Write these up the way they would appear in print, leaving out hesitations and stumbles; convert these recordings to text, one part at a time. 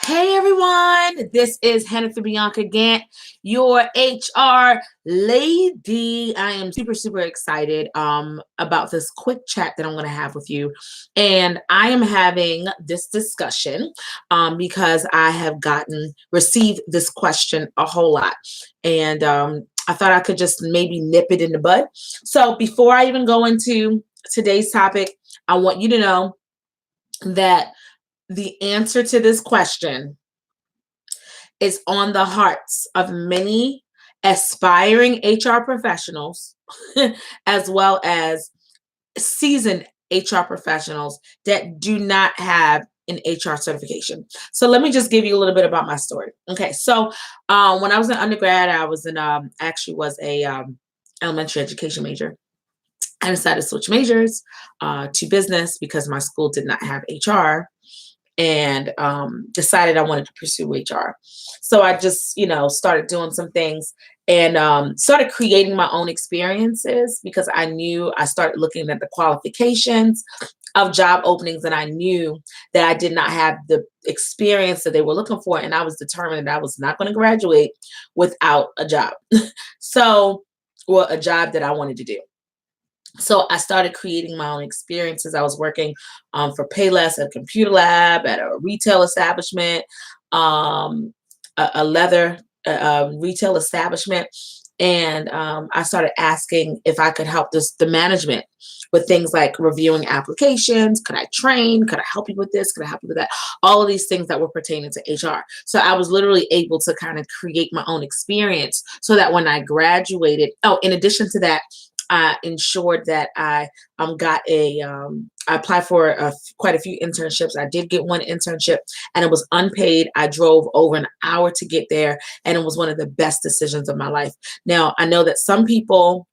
Hey everyone, this is Hannah Bianca Gant, your HR lady. I am super excited about this quick chat that I'm going to have with you. And I am having this discussion because I have received this question a whole lot. And I thought I could just maybe nip it in the bud. So before I even go into today's topic, I want you to know that the answer to this question is on the hearts of many aspiring HR professionals, as well as seasoned HR professionals that do not have an HR certification. So let me just give you a little bit about my story. Okay, so when I was an undergrad, I was in actually was a elementary education major. I decided to switch majors to business because my school did not have HR, and decided I wanted to pursue HR. So I just, started doing some things and started creating my own experiences because I started looking at the qualifications of job openings, and I knew that I did not have the experience that they were looking for. And I was determined that I was not going to graduate without a job. So, well, a job that I wanted to do. So I started creating my own experiences. I was working for Payless at a computer lab, at a retail establishment, a leather retail establishment. And I started asking if I could help the management with things like reviewing applications. Could I train? Could I help you with this? Could I help you with that? All of these things that were pertaining to HR. So I was literally able to kind of create my own experience so that when I graduated, in addition to that, I ensured that I I applied for quite a few internships. I did get one internship, and it was unpaid. I drove over an hour to get there, and it was one of the best decisions of my life. Now, I know that some people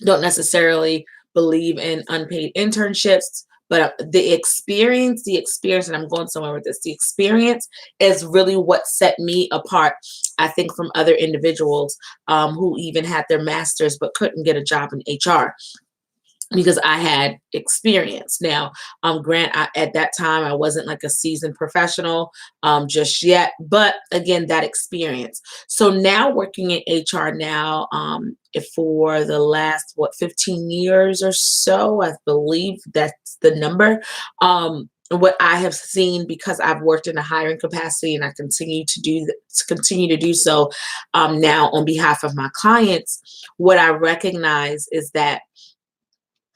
don't necessarily believe in unpaid internships, but the experience, and I'm going somewhere with this, the experience is really what set me apart, I think, from other individuals who even had their masters but couldn't get a job in HR because I had experience. Now, at that time, I wasn't like a seasoned professional just yet, but again, that experience. So now working in HR now, for the last, 15 years or so, I believe that's the number. What I have seen, because I've worked in a hiring capacity and I continue to do so now on behalf of my clients, what I recognize is that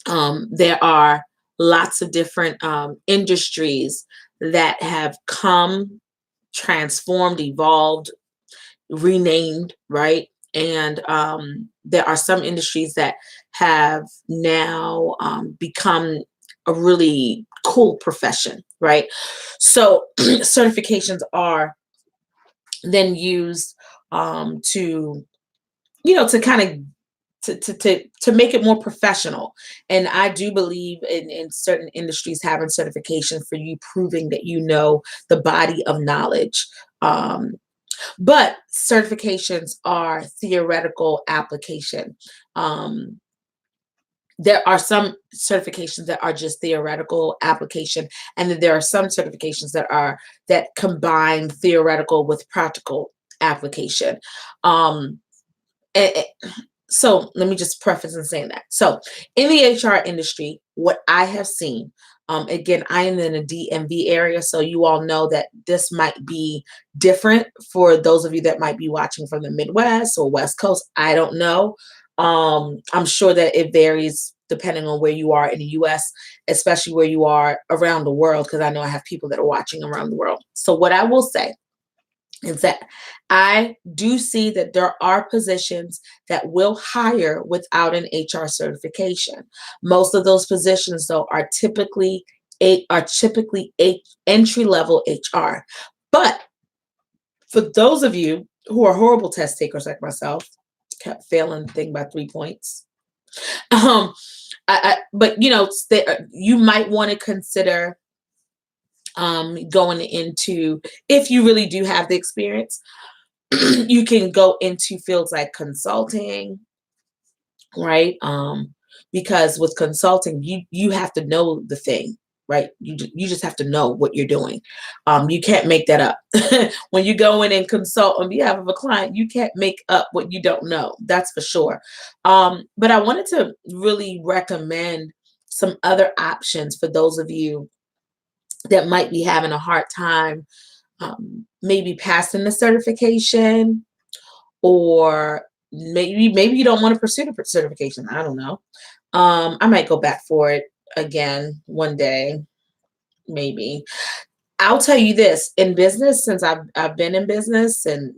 there are lots of different industries that have come, transformed, evolved, renamed, right? And there are some industries that have now become a really cool profession, right? So certifications are then used to, to kind of to make it more professional. And I do believe in certain industries having certification for you, proving that you know the body of knowledge. But certifications are theoretical application. Um, there are some certifications that are just theoretical application, and then there are some certifications that combine theoretical with practical application. Um, a- so let me just preface in saying that. So in the HR industry, what I have seen, again, I am in a DMV area, so you all know that this might be different for those of you that might be watching from the Midwest or West Coast. I don't know. I'm sure that it varies depending on where you are in the US, especially where you are around the world, because I know I have people that are watching around the world. So what I will say is that I do see that there are positions that will hire without an HR certification. Most of those positions, though, are typically entry level HR. But for those of you who are horrible test takers like myself, kept failing the thing by 3 points. Um, but you might want to consider going into, if you really do have the experience, you can go into fields like consulting, right? Because with consulting, you have to know the thing, right? You just have to know what you're doing. You can't make that up. When you go in and consult on behalf of a client, you can't make up what you don't know. That's for sure. But I wanted to really recommend some other options for those of you that might be having a hard time, maybe passing the certification, or maybe you don't want to pursue the certification. I don't know. I might go back for it again one day, maybe. I'll tell you this, in business, since I've been in business, and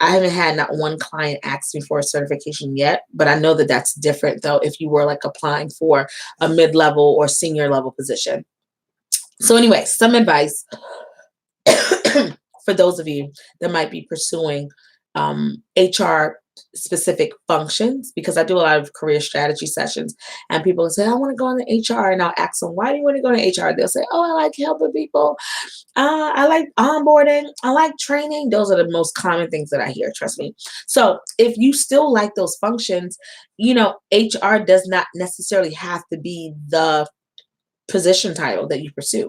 I haven't had not one client ask me for a certification yet, but I know that that's different though if you were like applying for a mid-level or senior level position. So anyway, some advice for those of you that might be pursuing HR specific functions, because I do a lot of career strategy sessions, and people will say, I want to go into HR, and I'll ask them, why do you want to go into HR? They'll say, oh, I like helping people. I like onboarding. I like training. Those are the most common things that I hear, trust me. So if you still like those functions, HR does not necessarily have to be the position title that you pursue.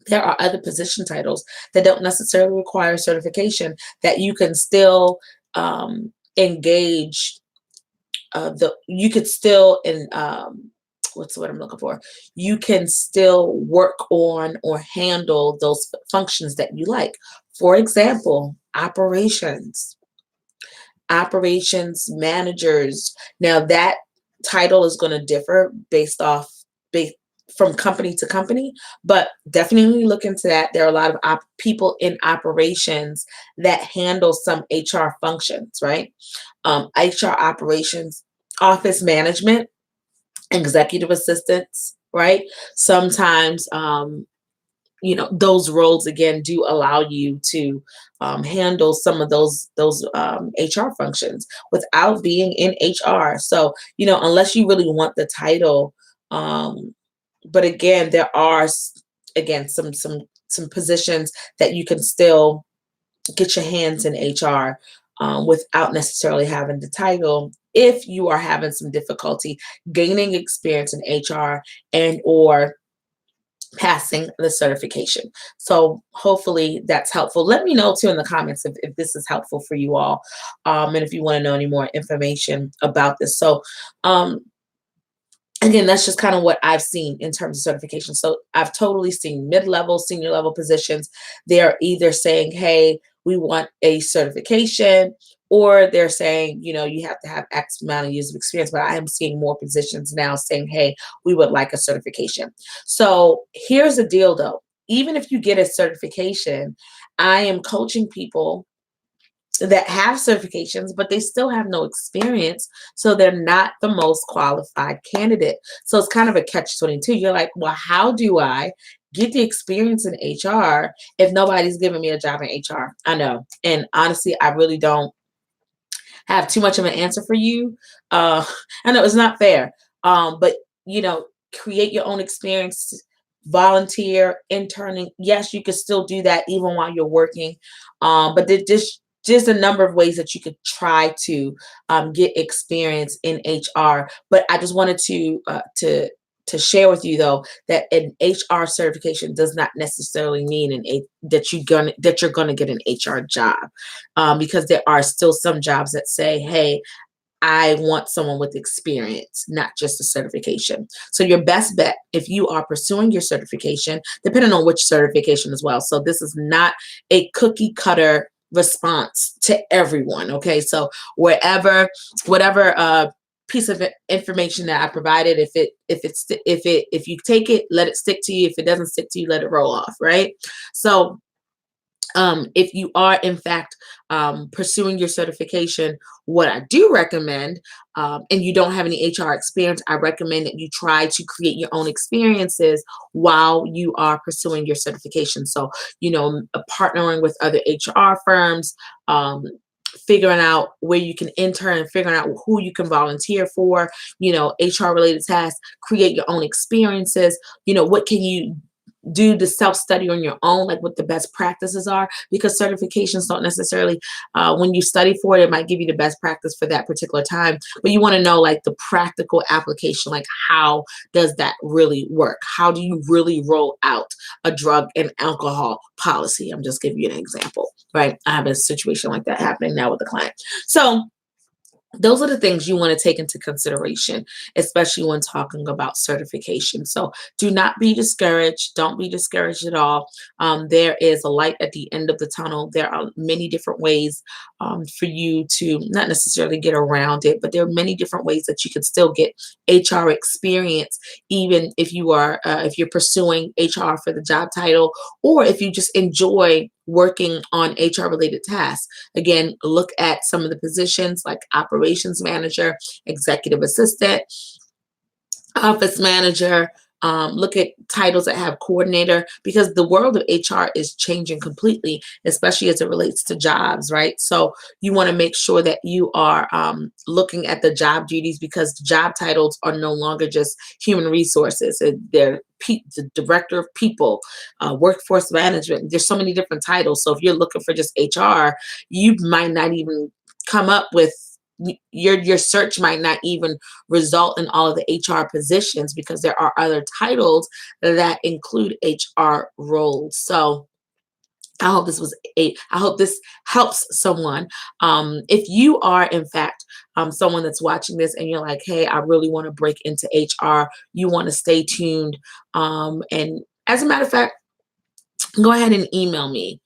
There are other position titles that don't necessarily require certification that you can still engage. You could still what's the word I'm looking for? You can still work on or handle those functions that you like. For example, operations managers. Now that title is going to differ based from company to company, but definitely look into that. There are a lot of people in operations that handle some HR functions, right? HR operations, office management, executive assistants, right? Sometimes, those roles again do allow you to handle some of those HR functions without being in HR. So, unless you really want the title, but again, there are some positions that you can still get your hands in HR without necessarily having the title, if you are having some difficulty gaining experience in HR and or passing the certification. So hopefully that's helpful. Let me know too in the comments if this is helpful for you all, and if you want to know any more information about this. So again, that's just kind of what I've seen in terms of certification. So I've totally seen mid-level, senior level positions. They're either saying, hey, we want a certification, or they're saying, you have to have X amount of years of experience. But I am seeing more positions now saying, hey, we would like a certification. So here's the deal though. Even if you get a certification, I am coaching people that have certifications, but they still have no experience. So they're not the most qualified candidate. So it's kind of a catch-22. You're like, well, how do I get the experience in HR if nobody's giving me a job in HR? I know. And honestly, I really don't have too much of an answer for you. I know it's not fair. But create your own experience, volunteer, interning. Yes, you could still do that even while you're working. But just a number of ways that you could try to get experience in HR. But I just wanted to share with you though that an HR certification does not necessarily mean that you're gonna get an HR job, because there are still some jobs that say, hey, I want someone with experience, not just a certification. So your best bet, if you are pursuing your certification, depending on which certification as well. So this is not a cookie cutter response to everyone. Okay. So whatever piece of information that I provided, if you take it, let it stick to you. If it doesn't stick to you, let it roll off. Right. So if you are in fact pursuing your certification, what I do recommend, and you don't have any HR experience, I recommend that you try to create your own experiences while you are pursuing your certification. So, partnering with other HR firms, figuring out where you can intern, figuring out who you can volunteer for, HR related tasks, create your own experiences. What can you do the self-study on your own, like what the best practices are, because certifications don't necessarily, when you study for it, it might give you the best practice for that particular time, but you want to know like the practical application, like how does that really work? How do you really roll out a drug and alcohol policy? I'm just giving you an example, right? I have a situation like that happening now with a client. So those are the things you want to take into consideration, especially when talking about certification. So do not be discouraged. Don't be discouraged at all. There is a light at the end of the tunnel. There are many different ways for you to not necessarily get around it, but there are many different ways that you can still get HR experience, even if you're pursuing HR for the job title, or if you just enjoy working on HR related tasks. Again, look at some of the positions like operations manager, executive assistant, office manager. Look at titles that have coordinator, because the world of HR is changing completely, especially as it relates to jobs, right? So you want to make sure that you are looking at the job duties, because job titles are no longer just human resources. They're the director of people, workforce management. There's so many different titles. So if you're looking for just HR, you might not even come up with your search might not even result in all of the HR positions, because there are other titles that include HR roles. So I hope this helps someone. If you are in fact someone that's watching this and you're like, hey, I really want to break into HR, you want to stay tuned. And as a matter of fact, go ahead and email me.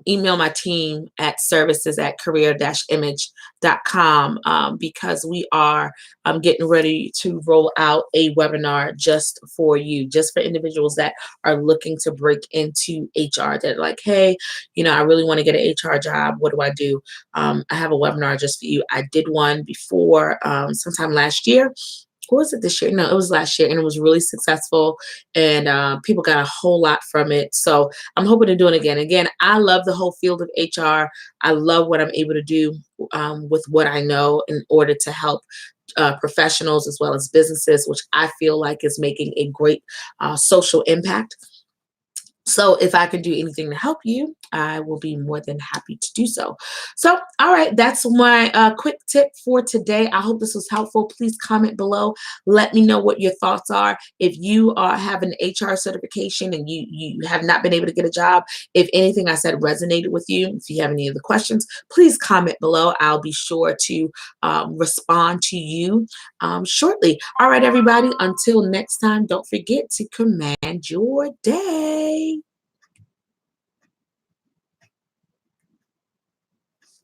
Email my team at services@career-image.com, because we are getting ready to roll out a webinar just for you, just for individuals that are looking to break into HR. That are like, hey, I really want to get an HR job. What do I do? I have a webinar just for you. I did one before sometime last year. Or was it this year? No, it was last year, and it was really successful, and people got a whole lot from it. So I'm hoping to do it again. Again, I love the whole field of HR. I love what I'm able to do with what I know in order to help professionals as well as businesses, which I feel like is making a great social impact. So if I can do anything to help you, I will be more than happy to do so. So, all right, that's my quick tip for today. I hope this was helpful. Please comment below. Let me know what your thoughts are. If you have an HR certification and you have not been able to get a job, if anything I said resonated with you, if you have any other questions, please comment below. I'll be sure to respond to you shortly. All right, everybody, until next time, don't forget to command your day.